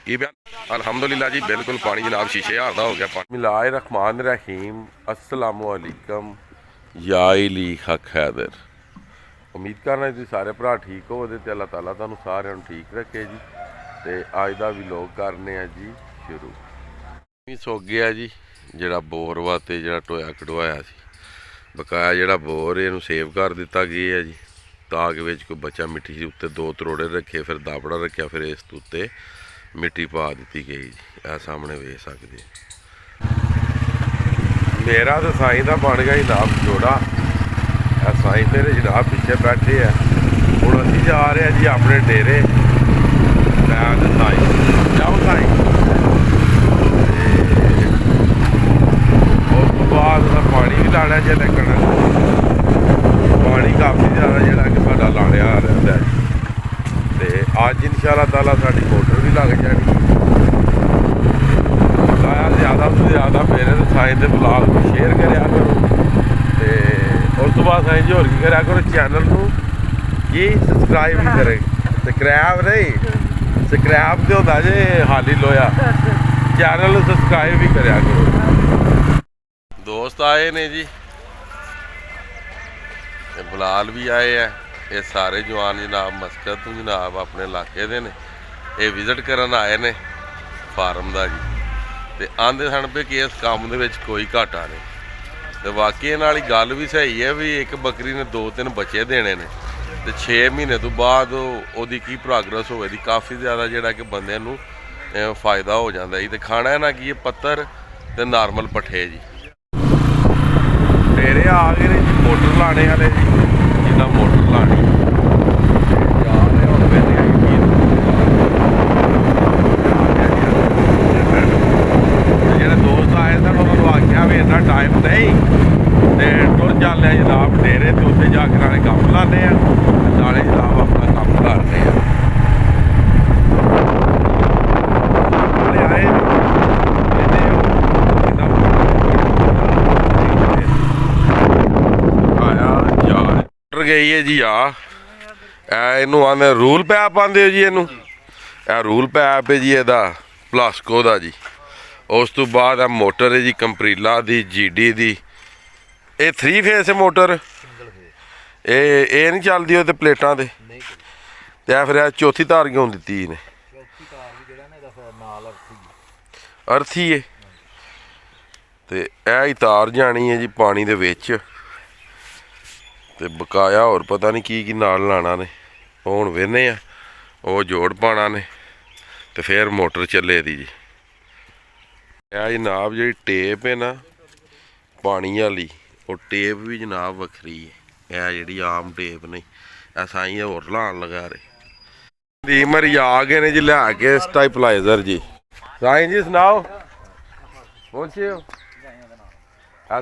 ये बयान अल्हम्दुलिल्लाह जी बिल्कुल पानी जनाब शीशे हार दा हो गया। बिस्मिल्लाहिर्रहमानिर्रहीम अस्सलामुअलैकुम या इली हक हैदर। उम्मीद करना जी सारे भरा ठीक हो ते अल्लाह ताला तुहानू सारिਆਂ ਨੂੰ ठीक रखे जी। ते अज दा व्लॉग करने जी शुरू। सुक गया जी जिहड़ा बोर वा ते जिहड़ा टोया कढवाया सी बकाया जिहड़ा बोर इहनू सेव कर दिता गया जी ताक विच कोई बच्चा मिट्टी जी उत्ते 2 तरोड़े रखे फिर दाबड़ा रखा फिर इस उत्ते मिट्टी पा दी गई जी। आ सामने वेख सकते मेरा तो साई का बन गया जनाब जोड़ा। साई मेरे जनाब पिछे बैठे है हुण असीं जा रहे हैं जी अपने डेरे। मैं साई जाओ साई उस तो बाद पानी भी लाना जे लेकिन पानी काफ़ी ज़्यादा जोड़ा कि साडा लाने रहिंदा है। तो अज इंशाअल्लाह ताला साडी मोटर भी लग जानी। ज़्यादा तो ज़्यादा मेरे तो साईं के ब्लॉग को शेयर करा करो तो उस तो बाद साईं जी होर की करा करो चैनल को की सबसक्राइब भी करे। सबसक्राइब नहीं सबसक्राइब तो होता जे हाली लोया चैनल सबसक्राइब भी करा करो। दोस्त आए ने जी बुलाल भी आए है ये सारे जवान जनाब मस्कत तो जनाब अपने इलाके दे ने ये विजिट करन आए ने फार्म का जी। तो आंदे सन भी कि इस काम दे विच कोई घाटा नहीं। तो वाकई नाल गल भी सही है भी एक बकरी ने 2-3 बच्चे देने ने तो 6 महीने तो बाद ओदी की प्रोग्रेस होगी काफ़ी ज़्यादा जोड़ा कि बंदे नूं फायदा हो जाता जी। तो खाना है ना कि पत्तर तो नॉर्मल पट्ठे जी। डेरे आ गए ने जी मोटर लाने वाले जी जिन्हें मोटर लानी जा रहे हुण वेले जेह्ड़े दोस्त आए सन उन्होंने आख्या भी इन्ना टाइम नहीं तो तुर चलने जनाब डेरे तो उत्थे जाके नाले कम्म लाने नाले जनाब अपना कम्म करने गई है जी इनू आने रूल पैप आंदे जी इनू रूल पैप है जी एदा प्लास्को दा जी। उस तो बाद मोटर है जी कंप्रीला दी GD दी ये 3 फेस है मोटर ये नहीं चलती वो प्लेटा ते फिर चौथी तार क्यों दी इन्हें अर्थी है तो यह तार जानी है जी पानी दे विच ते बकाया और पता नहीं की नाल लाना ने हुण वेने आ वो जोड़ पाना ने तो फिर मोटर चले दी जी। यह जनाब जी टेप है ना पानी वाली वो टेप भी जनाब वखरी है यह जी आम टेप नहीं ऐसा ही होर लान लगा रहे दी मरी आ गए ने जी लैके स्टेबलाइजर जी। साईं जी सुनाओ पहुंचे हो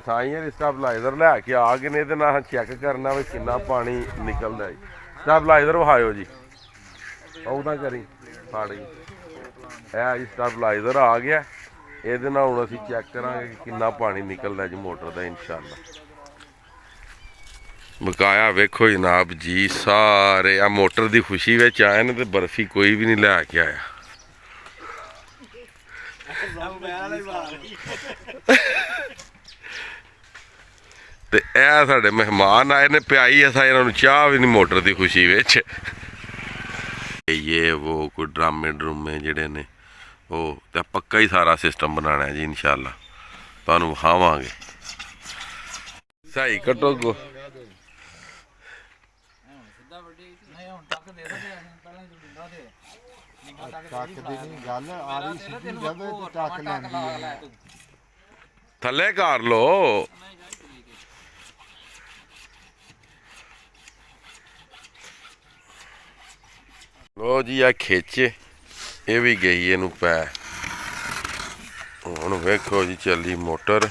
साई स्टेबलाइजर लैके आ गए ने ना चैक करना भी कितना पानी निकलता है। स्टेबलाइजर विखाओ जी ओदा करी फड़ जी है जी स्टेबलाइजर आ गया ये हुण असीं चैक करांगे कि कितना पानी निकलता जी मोटर का इंशाअल्लाह। बकाया वेखो जनाब जी सारे आ मोटर की खुशी में आए न तो बर्फी कोई भी नहीं लैके आया। तो यह साढ़े मेहमान आए ने प्याई असा इन्होंने चाह भी नहीं मोटर की खुशी विच। ये वो कोई ड्रामे ड्रूमे जिहड़े ने वो तो पक्का ही सारा सिस्टम बनाना है जी इंशाअल्लाह तुहानू विखावांगे। सही कटो गो थले कर लो लो जी आ खिच ये भी गई इनू पै हुण वेखो जी चली मोटर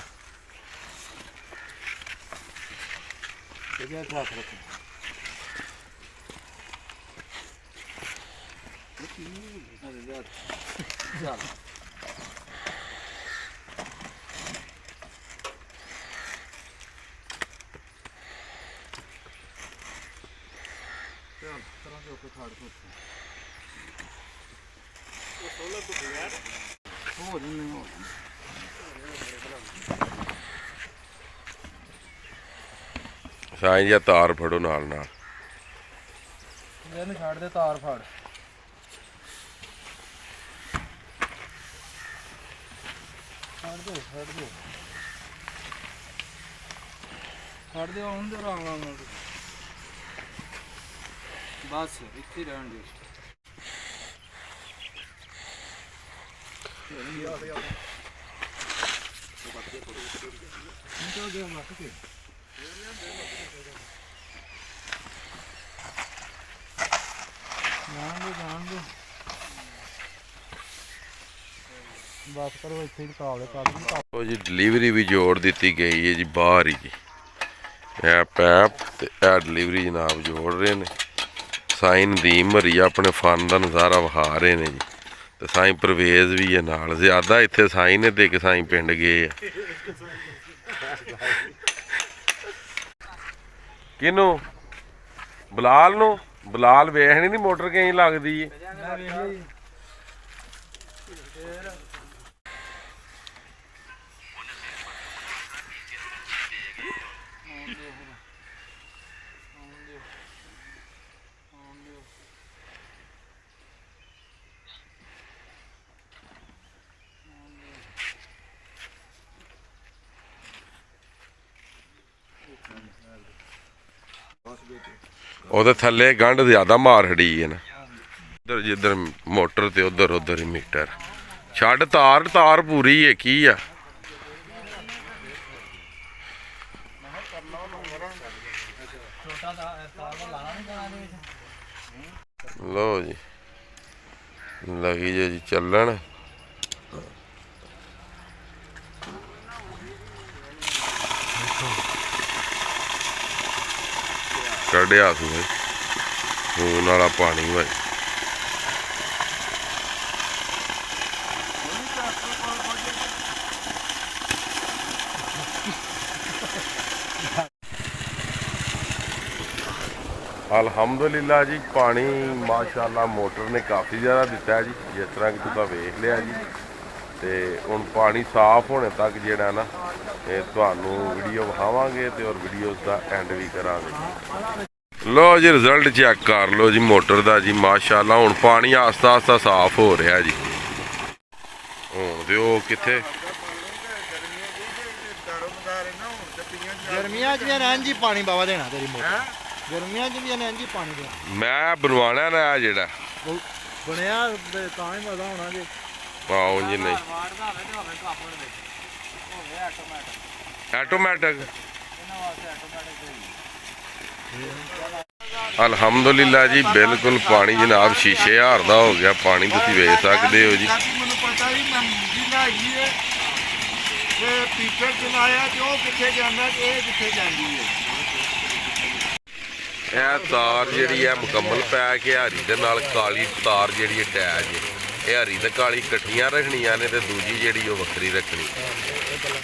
ਸਾਈਂ ਜੀ ਤਾਰ ਫੜੋ ਨਾਲ ਨਾਲ ਇਹਨੂੰ ਛੱਡ ਦੇ ਤਾਰ ਫੜ ਛੱਡ ਦੇ ਆਉਣ ਦੇ ਆਰਾਮ ਨਾਲ ਬਸ ਇੱਥੇ ਰਹਿਣ ਦੇ ਜਾਣ ਦੇ ਬਸ ਕਰੋ ਇੱਥੇ ਹੀ ਕਾਬਲੇ ਕਰ ਉਹ ਜੀ ਡਿਲੀਵਰੀ ਵੀ ਜੋੜ ਦਿੱਤੀ ਗਈ ਹੈ ਜੀ ਬਾਹਰ ਹੀ ਜੀ ਇਹ ਪੈਪ ਤੇ ਇਹ ਡਿਲੀਵਰੀ ਜਨਾਬ ਜੋੜ ਰਹੇ ਨੇ ਸਾਈਂ ਨਦੀਮ ਹਰੀ ਆਪਣੇ ਫਨ ਦਾ ਨਜ਼ਾਰਾ ਵਿਖਾ ਰਹੇ ਨੇ ਜੀ ਤੇ ਸਾਈਂ ਪ੍ਰਵੇਜ਼ ਵੀ ਹੈ ਨਾਲ ਜ਼ਿਆਦਾ ਇੱਥੇ ਸਾਈਂ ਨੇ ਤੇ ਇੱਕ ਸਾਈਂ ਪਿੰਡ ਗਏ ਆ ਕਿਹਨੂੰ ਬਲਾਲ ਨੂੰ ਬਲਾਲ ਵੇਖਣੀ ਨਹੀਂ ਮੋਟਰ ਕਿੰਨੀ ਲੱਗਦੀ ਏ ਉਹਦੇ ਥੱਲੇ ਗੰਢ ਜ਼ਿਆਦਾ ਮਾਰ ਖੜੀ ਹੈ ਨਾ ਇੱਧਰ ਜਿੱਧਰ ਮੋਟਰ ਤੇ ਉਧਰ ਉਧਰ ਹੀ ਮੀਟਰ ਛੱਡ ਤਾਰ ਤਾਰ ਪੂਰੀ ਹੈ ਕੀ ਆ ਲੋ ਜੀ ਲੱਗੀ ਜੇ ਜੀ ਚੱਲਣ ਕੱਢਿਆ ਸੀ ਖੂਨ ਵਾਲਾ ਪਾਣੀ ਵਾ ਅਲਹਮਦੁਲਿਲਾ ਜੀ ਪਾਣੀ ਮਾਸ਼ਾਅੱਲਾ ਮੋਟਰ ਨੇ ਕਾਫੀ ਜ਼ਿਆਦਾ ਦਿੱਤਾ ਜੀ ਜਿਸ ਤਰ੍ਹਾਂ ਕਿ ਤੁਸੀਂ ਵੇਖ ਲਿਆ ਜੀ ਤੇ ਹੁਣ ਪਾਣੀ ਸਾਫ਼ ਹੋਣੇ ਤੱਕ ਜਿਹੜਾ ਨਾ ਇਹ ਤੁਹਾਨੂੰ ਵੀਡੀਓ ਵਿਖਾਵਾਂਗੇ ਤੇ ਔਰ ਵੀਡੀਓਜ਼ ਦਾ ਐਂਡ ਵੀ ਕਰਾਂਗੇ ਲੋ ਜੀ ਰਿਜ਼ਲਟ ਚੈੱਕ ਕਰ ਲਓ ਜੀ ਮੋਟਰ ਦਾ ਜੀ ਮਾਸ਼ਾਅੱਲਾ ਹੁਣ ਪਾਣੀ ਆਸਤਾ ਆਸਤਾ ਸਾਫ਼ ਹੋ ਰਿਹਾ ਜੀ ਹੁਣ ਤੇ ਉਹ ਕਿੱਥੇ ਗਰਮੀਆਂ 'ਚ ਵੀ ਰਹਿਣ ਜੀ ਪਾਣੀ ਬਾਵਾ ਦੇਣਾ ਤੇਰੀ ਮੋਟਰ ਗਰਮੀਆਂ 'ਚ ਵੀ ਰਹਿਣ ਜੀ ਪਾਣੀ ਦੇਣਾ ਮੈਂ ਬਣਵਾਣਾ ਨਾ ਜਿਹੜਾ ਬਣਿਆ ਤਾਂ ਹੀ ਮਜ਼ਾ ਹੋਣਾ ਜੀ ਆਓ ਜੀ ਨਹੀਂ ਆਟੋਮੈਟਿਕ ਅਲਹਮਦੁਲਿਲਾ ਜੀ ਬਿਲਕੁਲ ਪਾਣੀ ਜਨਾਬ ਸ਼ੀਸ਼ੇ ਹਾਰ ਦਾ ਹੋ ਗਿਆ ਪਾਣੀ ਤੁਸੀਂ ਵੇਖ ਸਕਦੇ ਹੋ ਜੀ ਮੈਨੂੰ ਪਤਾ ਹੀ ਮੈਂ ਲਾਈ ਹੈ ਤੇ ਪੀਟਰ ਚਲਾਇਆ ਤੇ ਉਹ ਕਿੱਥੇ ਜਾਂਦਾ ਤੇ ਇਹ ਕਿੱਥੇ ਜਾਂਦੀ ਹੈ ਇਹ ਤਾਰ ਜਿਹੜੀ ਹੈ ਮੁਕੰਮਲ ਪੈਕ ਹੈ ਹਰੀ ਦੇ ਨਾਲ ਕਾਲੀ ਤਾਰ ਜਿਹੜੀ ਅਟੈਚ ਹੈ ਇਹ ਹਰੀ ਤੇ ਕਾਲੀ ਇਕੱਠੀਆਂ ਰੱਖਣੀਆਂ ਨੇ ਤੇ ਦੂਜੀ ਜਿਹੜੀ ਉਹ ਵੱਖਰੀ ਰੱਖਣੀ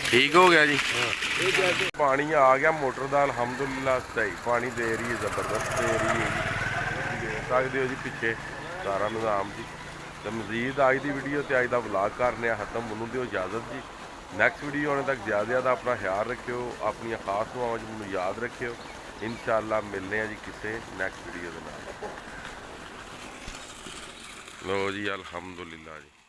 ਠੀਕ ਹੋ ਗਿਆ ਜੀ ਪਾਣੀ ਆ ਗਿਆ ਮੋਟਰ ਦਾ ਅਲਹਮਦੁਲਿਲਾ ਸਹੀ ਪਾਣੀ ਦੇ ਰਹੀ ਹੈ ਜ਼ਬਰਦਸਤ ਦੇ ਰਹੀ ਹੈ ਜੀ ਦੇਖ ਸਕਦੇ ਹੋ ਜੀ ਪਿੱਛੇ ਸਾਰਾ ਨਿਜ਼ਾਮ ਜੀ ਤੇ ਮਜ਼ੀਦ ਅੱਜ ਦੀ ਵੀਡੀਓ ਤੇ ਅੱਜ ਦਾ ਵਲੌਗ ਕਰਨੇ ਆ ਖਤਮ ਮੈਨੂੰ ਦਿਓ ਇਜਾਜ਼ਤ ਜੀ ਨੈਕਸਟ ਵੀਡੀਓ ਆਉਣੇ ਤੱਕ ਜ਼ਿਆਦਾ ਆਪਣਾ ਖਿਆਲ ਰੱਖਿਓ ਆਪਣੀਆਂ ਖਾਸ ਦੁਆਵਾਂ ਮੈਨੂੰ ਯਾਦ ਰੱਖਿਓ इंशाअल्लाह मिलने जी किसी नैक्सट वीडियो के नाल लो जी अल्हम्दुलिल्लाह जी।